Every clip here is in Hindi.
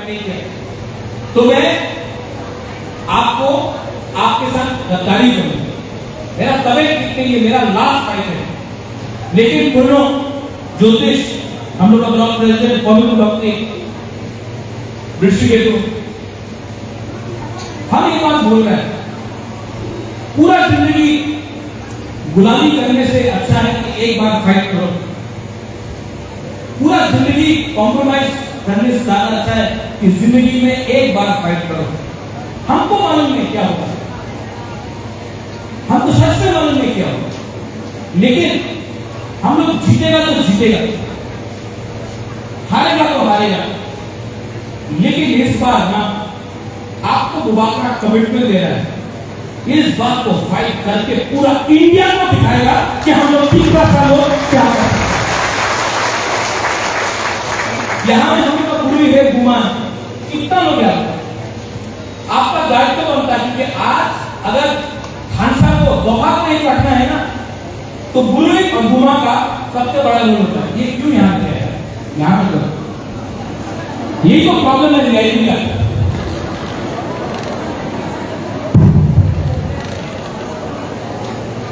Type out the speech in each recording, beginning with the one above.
तो मैं आपको आपके साथ गद्दारी करूंगा। मेरा तबे कितने ये मेरा लास्ट फाइट है। लेकिन पूर्ण ज्योतिष हम लोग का ब्लॉक प्रेसिडेंट पवित्र भक्ति दृष्टिकेतु हम एक बात बोल रहे हैं, पूरा जिंदगी गुलामी करने से अच्छा है कि एक बार फाइट करो। पूरा जिंदगी कॉम्प्रोमाइज करने से ज्यादा अच्छा है कि जिंदगी में एक बार फाइट करो। हमको मालूम नहीं क्या होगा, हम तो सच में मालूम नहीं क्या होगा, लेकिन हम लोग जीतेगा तो जीतेगा, हारेगा तो हारेगा। लेकिन इस बार ना आपको दोबारा कमिटमेंट दे रहा है, इस बात को फाइट करके पूरा इंडिया को दिखाएगा कि हम लोग 3 लोग क्या करते हैं। यहां में हम लोग पूरी है गुमान कितना लोग याद आपका दायित्व तो बनता है कि आज अगर खानसा को दोहा को एक रखना है ना, तो बुरुई और गुमा का सबसे बड़ा रोल होता है। ये क्यों यहां पे है? यहां पे यही तो प्रॉब्लम है रियलिटी का।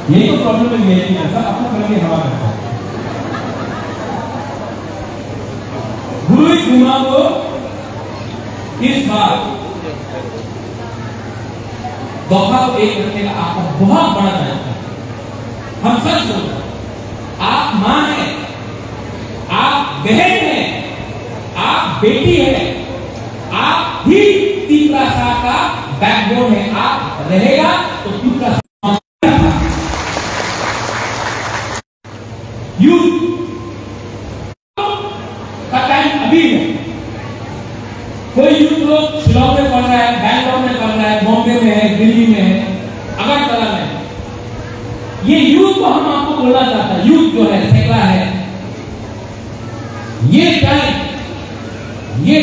यही तो प्रॉब्लम है रियलिटी का। सब अपना करके हवा करता है। बुरुई गुमा को इस बार दोहा को एक रखने का आपका बहुत बड़ा दायित्व है। हम सच बोल रहे हैं, आप मां हैं, आप बहन हैं, आप बेटी हैं, आप ही तीसरा सा का बैकबोन है। आप रहेगा तो तीसरा यूथ का टाइम अभी है। कोई यूथ लोग शिलांग में पढ़ रहा है, बैंगलोर में पढ़ रहा है, बॉम्बे में है, दिल्ली में है, अगरतला में है। ये यूथ को हम आपको बोलना चाहता है, यूथ जो है सेकला है, ये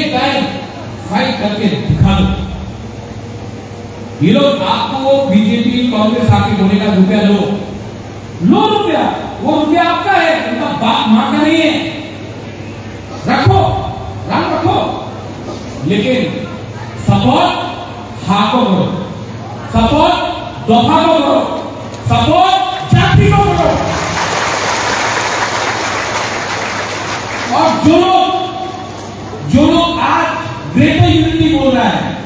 टाइम फाइट करके दिखा दो। ये लोग आपको बीजेपी कांग्रेस आके बोलेगा रुपया लो रुपया, वो रुपया आपका है, उनका बाप मां का नहीं है। रखो, राम रखो, लेकिन सपोर्ट हाको करो, सपोर्ट दोहा को करो, सपोर्ट जाति को करो। और जो लोग आज ग्रेटर यूनिटी बोल रहा है,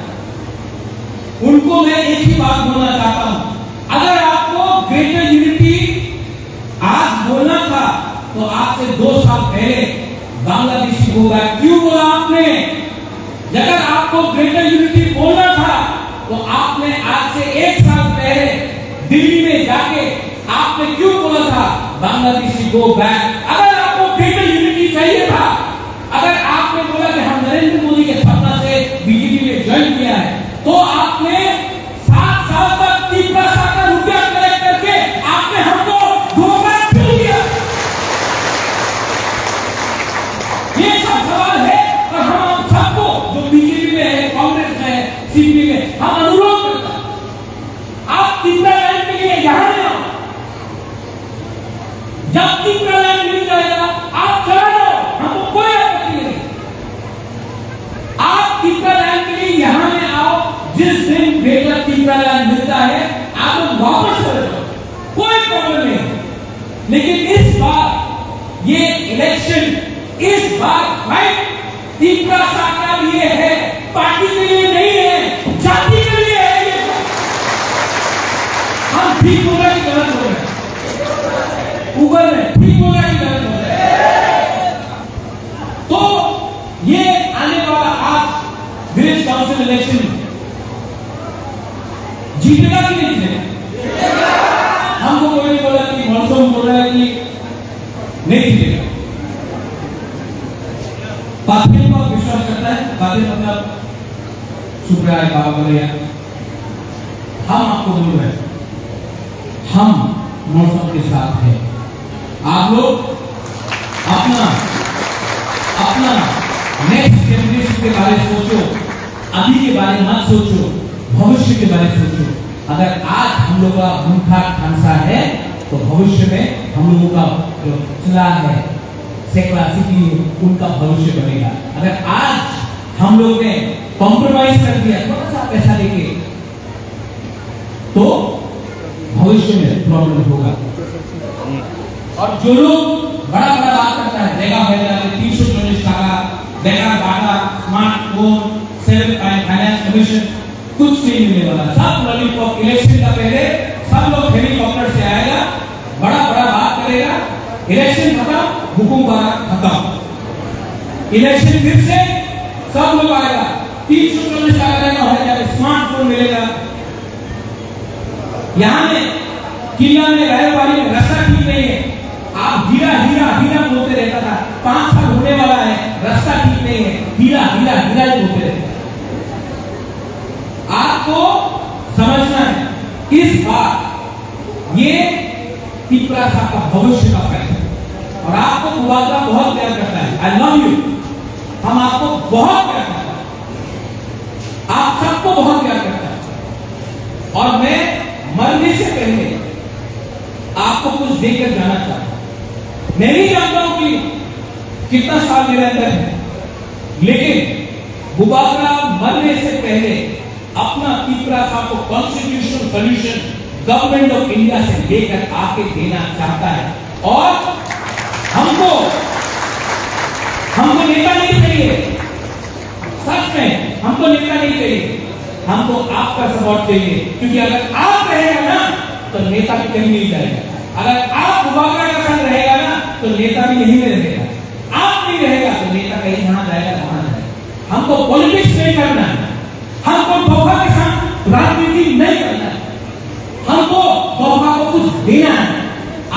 उनको मैं एक ही बात बोलना चाहता हूं। अगर आपको ग्रेटर यूनिटी आज बोलना था तो आज से 2 साल पहले बांग्लादेशी होगा क्यों बोला आपने? अगर आपको ग्रेटर यूनिटी बोलना था तो आपने आज से 1 साल पहले दिल्ली में जाके आपने क्यों बोला था बांग्लादेशी गो बैक? अगर आपको ग्रेटर यूनिटी चाहिए था, अगर आपने बोला कि हम नरेंद्र मोदी के सपना से बीजेपी में ज्वाइन किया है, तो आपने 7 साल तक 3 का रुपया कलेक्ट करके आपने हमको गो बैक क्यों किया? ये सब सवाल है और हम सबको जो बीजेपी में है, कांग्रेस में है, सीपीपी में, हम अनुरोध करते हैं आप 3 लाइन के लिए यहां आओ। जब 3 लाइन मिल जाएगा आप चला जाओ, हमको कोई आपत्ति नहीं। आप 3 लाइन के लिए यहां में आओ, जिस दिन ग्रेटर 3 लाइन मिलता है आप लोग वापस चले जाओ, कोई प्रॉब्लम नहीं। लेकिन इस बार ये इलेक्शन, इस बार फाइट 3 का लिए है, पार्टी के लिए नहीं है, जाति के लिए है। ये हम ठीक बोल रहे हैं, गलत बोल रहे हैं? गूगल में ठीक बोल रहे हैं, गलत बोल रहे हैं? तो ये आने वाला आज विलेज काउंसिल इलेक्शन जीतेगा कि नहीं जीतेगा? हमको कोई नहीं बोला कि मौसम बोल रहा है कि नहीं जीतेगा। बातें पर विश्वास करता है, बातें मतलब चुप रहा है, बाबा बोले हम आपको बोल रहे हैं, हम मौसम के साथ हैं। आप लोग अपना नेक्स्ट जनरेशन के बारे में सोचो, अभी के बारे में मत सोचो, भविष्य के बारे में सोचो। अगर आज हम लोग का मुंखा खानसा है तो भविष्य में हम लोगों का जो चला है सेक्ला सिटी, उनका भविष्य बनेगा। अगर आज हम लोग ने कॉम्प्रोमाइज कर दिया थोड़ा सा पैसा लेके, तो भविष्य में प्रॉब्लम होगा। और जो लोग बड़ा बड़ा बात करता है, देगा भेजा 340 टाका देगा, data, smartphone, self finance commission, कुछ नहीं मिलने वाला। सब लॉलीपॉप, इलेक्शन का पहले सब लोग हेलीकॉप्टर से आएगा, बड़ा बड़ा बात करेगा, इलेक्शन खत्म, हुकूमत खत्म, इलेक्शन फिर से सब लोग आएगा, 340 टाका देगा, हो जाएगा, स्मार्टफोन मिलेगा। यहाँ में किला में रहवारी में रास्ता ठीक नहीं है, आप हीरा हीरा हीरा बोलते रहता था, 5 साल होने वाला है, रास्ता ठीक नहीं है, हीरा हीरा हीरा बोलते रहते। आपको समझना है इस बार ये पिपरा साहब का भविष्य का फैसला है, और आपको मुबादला बहुत प्यार करता है। आई लव यू, हम आपको बहुत प्यार करता है, आप सबको बहुत प्यार करता है, और मैं मरने से पहले आपको कुछ देकर जाना चाहता हूं। मैं नहीं जानता हूं कि कितना साल मेरे अंदर है, लेकिन मुबादला मरने से पहले अपना पिपरा साहब को constitutional solution government of India से लेकर आके देना चाहता है। और हमको नेता नहीं चाहिए, सच में हमको नेता नहीं चाहिए, हमको आपका सपोर्ट चाहिए, क्योंकि अगर आप रहेगा ना तो नेता भी कहीं नहीं जाएगा, अगर आप मुबादला का साथ रहेगा ना तो नेता भी यहीं में रहेगा, आप नहीं रहेगा तो नेता कहीं जहां जाएगा वहां जाएगा। हमको पॉलिटिक्स नहीं करना है, हमको धोखा के साथ राजनीति नहीं करना है, हमको धोखा को कुछ देना है।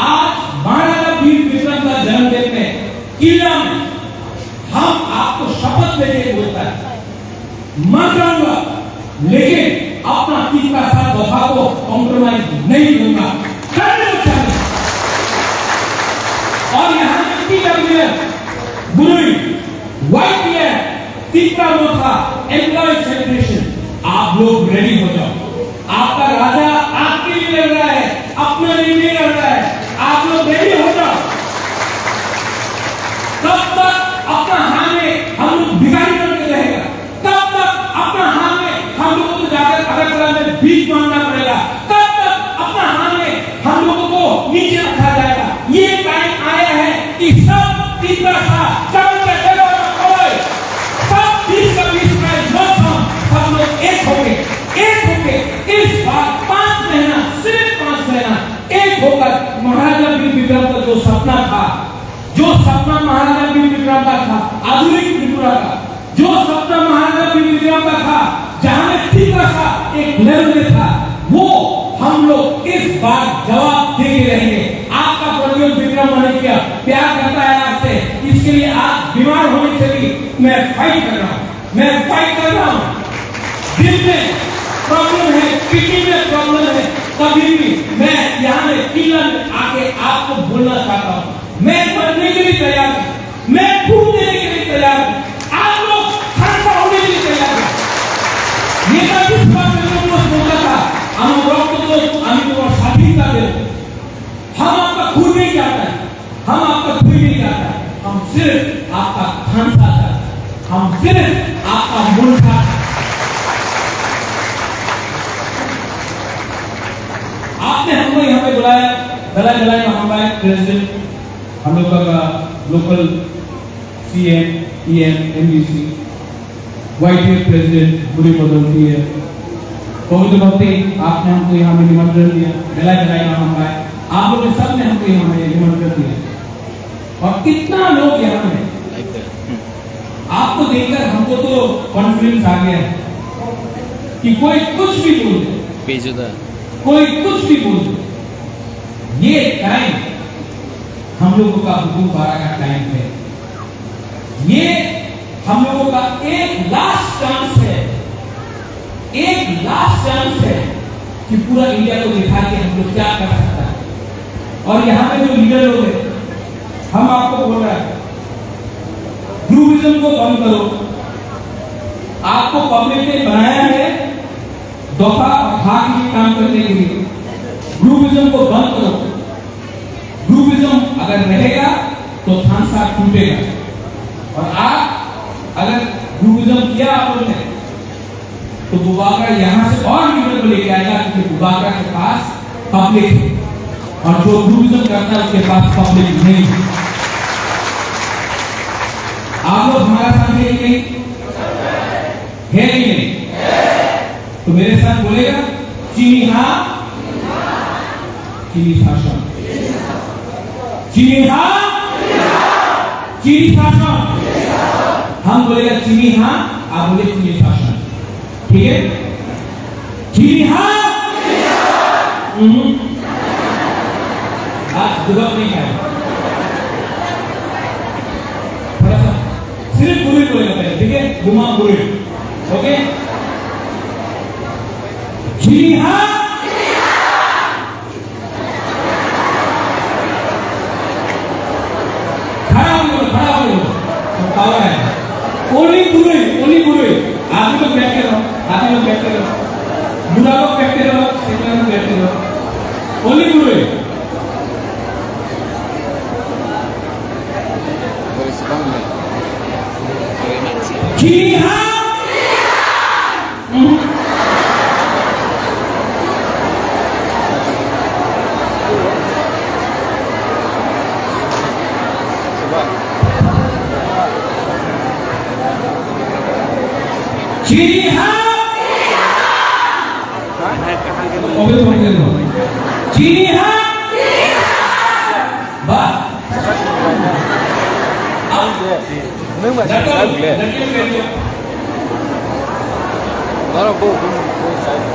आज महाराजा वीर विक्रम का जन्मदिन में किला में हम आपको शपथ लेके बोलता है, मर जाऊंगा लेकिन अपना टीम का साथ धोखा को कॉम्प्रोमाइज नहीं दूंगा, करने को चाहिए। और यहाँ बुरुई व्हाइट ईयर तीसरा मोथा एम्प्लॉय सेलिब्रेशन, आप लोग रेडी हो जाओ, आपका राजा आपके लिए लड़ रहा है, अपने लिए नहीं लड़ रहा है, आप लोग रेडी हो जाओ। तब तक अपना हाथ में हम लोग भिखारी बनके रहेगा, तब तक अपना हाथ में हम लोगों को जाकर अगरतला में भीख मांगना पड़ेगा, तब तक अपना हाथ में हम लोगों को नीचे रखा जाएगा। ये टाइम आया है कि सब तीसरा सा सब लोग एक होके इस बार 5 महीना, सिर्फ 5 महीना एक होकर महाराजा वीर विक्रम का जो सपना था, जो सपना महाराजा वीर विक्रम का था, आधुनिक त्रिपुरा का जो सपना महाराजा वीर विक्रम का था, जहां में तीसरा सा एक लेवल में था, वो हम लोग इस बार जवाब देके रहेंगे। आपका प्रज्वल विक्रम मणिकिया प्यार करता है आपसे, इसके लिए आज बीमार होने से भी मैं फाइट कर रहा हूं, मैं फाइट कर रहा हूं। दिल में प्रॉब्लम है, किडनी में प्रॉब्लम है, कभी भी मैं यहाँ में किला में आके आपको बोलना चाहता हूँ, मैं मरने के लिए तैयार हूँ, मैं खून देने के लिए तैयार हूँ, आप लोग खर्चा होने के लिए तैयार हैं। नेता जिस बात में बोलता था, हम रक्त दो, हम तो स्वाधीनता दे, हम आपका खून नहीं चाहता है, हम आपका खून नहीं चाहता है, हम सिर्फ आपका खांसा चाहते हैं, हम सिर्फ आपका मुल्क चाहते हैं। आपने हमको यहाँ पे बुलाया, दलाई हमारे प्रेसिडेंट, हम लोग का local CM, EM, MDC, white year president बुरी बदलती है, बहुत भक्ति आपने हमको यहाँ में निमंत्रण दिया, दलाई हमारे आप लोग सब ने हमको यहाँ में निमंत्रण दिया, और कितना लोग यहाँ में आपको देखकर हमको तो कॉन्फिडेंस आ गया है कि कोई कुछ भी बोल दे, कोई कुछ भी बोल दे, ये टाइम हम लोगों का हुकूम पारा का टाइम है, ये हम लोगों का एक लास्ट चांस है, एक लास्ट चांस है कि पूरा इंडिया को दिखा के हम लोग क्या कर सकता है। और यहाँ पे जो लीडर लोग हैं, हम आपको बोल रहे हैं ग्रुपिज्म को बंद करो, आपको पब्लिक ने बनाया है धोखा और भाग के काम करने के लिए, ग्रुपिज्म को बंद करो। ग्रुपिज्म अगर रहेगा तो थानसा टूटेगा, और आप अगर गुरुजम किया आप लोगों ने, तो बुबागरा यहाँ से और लीडर को लेके आएगा, क्योंकि बुबागरा के पास पब्लिक है और जो गुरुजम करता है उसके पास पब्लिक नहीं है। आप लोग हमारा साथ है कि नहीं? है कि नहीं? तो मेरे साथ बोलेगा चीनी हाँ, चीनी शासन, चीनी हाँ, चीनी शासन। हम बोलेगा चीनी हाँ, आप बोले चीनी शासन, ठीक है? चीनी हाँ, आज जवाब नहीं आया, थोड़ा सा सिर्फ बुरी बोलेगा पहले, ठीक है? गुमा बुरी, ओके? चीनी हाँ, खड़ा हो तो पावर है। ओनली बुरे, आप लोग बैठे रहो, बुरा लोग बैठते रहो, सेकुलर लोग बैठते रहो, ओनली बुरे। चीनी हाँ, चीनी हाँ, चीनी हाँ,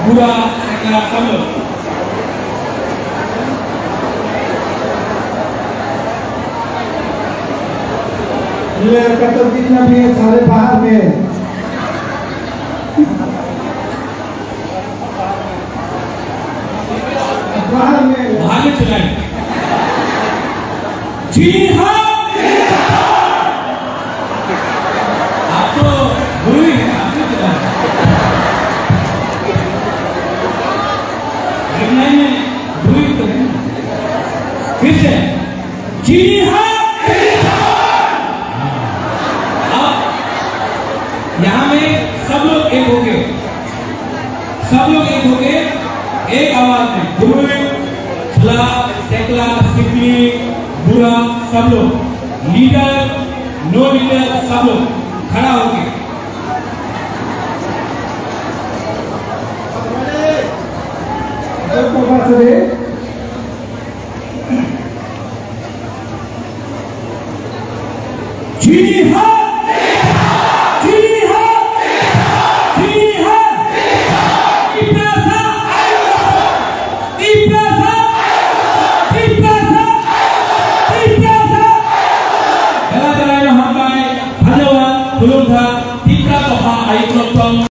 बुरा सब लोग ये कत्ल जितना भी है सारे बाहर में चलाए। जी हाँ, आप तो बुरी है, आपने चलाए। में बुरी तो है, फिर से जी हाँ। अब यहाँ में सब लोग एक हो गए, एक आवाज में बुरे, बुरा, सब लोग लीडर, नो लीडर, सब लोग खड़ा होके जी हाँ, जी हाँ, जी हाँ, धन्यवाद।